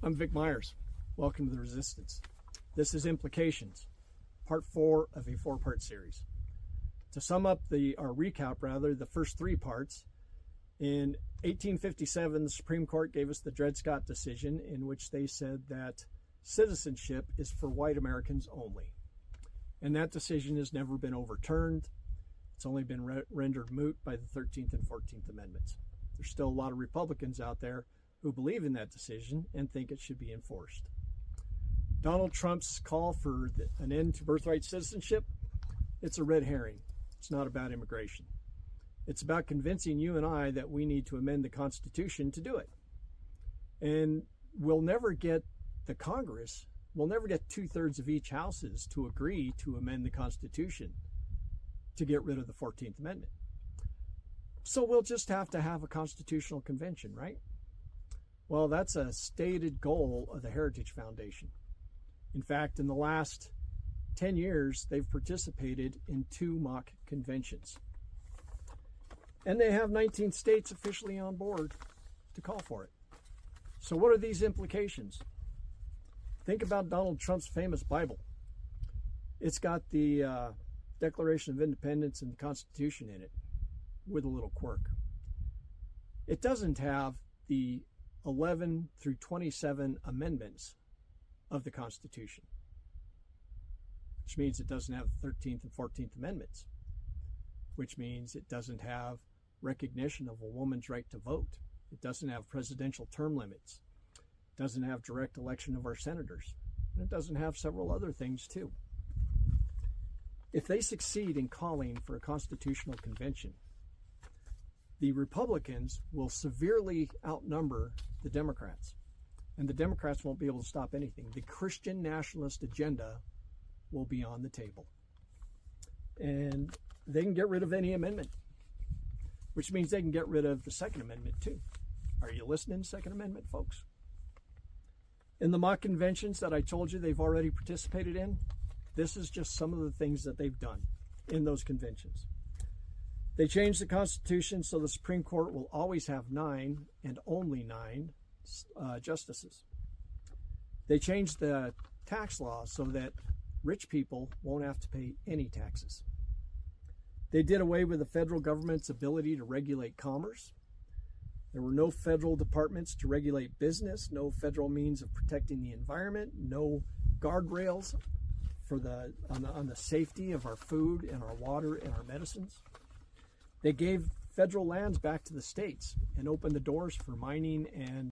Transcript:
I'm Vic Myers. Welcome to The Resistance. This is Implications, part 4 of a 4-part series. To sum up recap the first 3 parts, in 1857, the Supreme Court gave us the Dred Scott decision, in which they said that citizenship is for white Americans only. And that decision has never been overturned. It's only been rendered moot by the 13th and 14th Amendments. There's still a lot of Republicans out there who believe in that decision and think it should be enforced. Donald Trump's call for an end to birthright citizenship, it's a red herring. It's not about immigration. It's about convincing you and I that we need to amend the Constitution to do it. And we'll never get the Congress, we'll never get 2/3 of each houses to agree to amend the Constitution to get rid of the 14th Amendment. So we'll just have to have a constitutional convention, right? Well, that's a stated goal of the Heritage Foundation. In fact, in the last 10 years, they've participated in 2 mock conventions. And they have 19 states officially on board to call for it. So what are these implications? Think about Donald Trump's famous Bible. It's got the Declaration of Independence and the Constitution in it, with a little quirk. It doesn't have the 11 through 27 amendments of the Constitution, which means it doesn't have the 13th and 14th Amendments, which means it doesn't have recognition of a woman's right to vote. It doesn't have presidential term limits. It doesn't have direct election of our senators. And it doesn't have several other things too. If they succeed in calling for a constitutional convention, the Republicans will severely outnumber the Democrats, and the Democrats won't be able to stop anything. The Christian nationalist agenda will be on the table, and they can get rid of any amendment, which means they can get rid of the Second Amendment too. Are you listening, Second Amendment folks? In the mock conventions that I told you they've already participated in, this is just some of the things that they've done in those conventions. They changed the Constitution so the Supreme Court will always have 9 and only 9 justices. They changed the tax law so that rich people won't have to pay any taxes. They did away with the federal government's ability to regulate commerce. There were no federal departments to regulate business, no federal means of protecting the environment, no guardrails on the safety of our food and our water and our medicines. They gave federal lands back to the states and opened the doors for mining and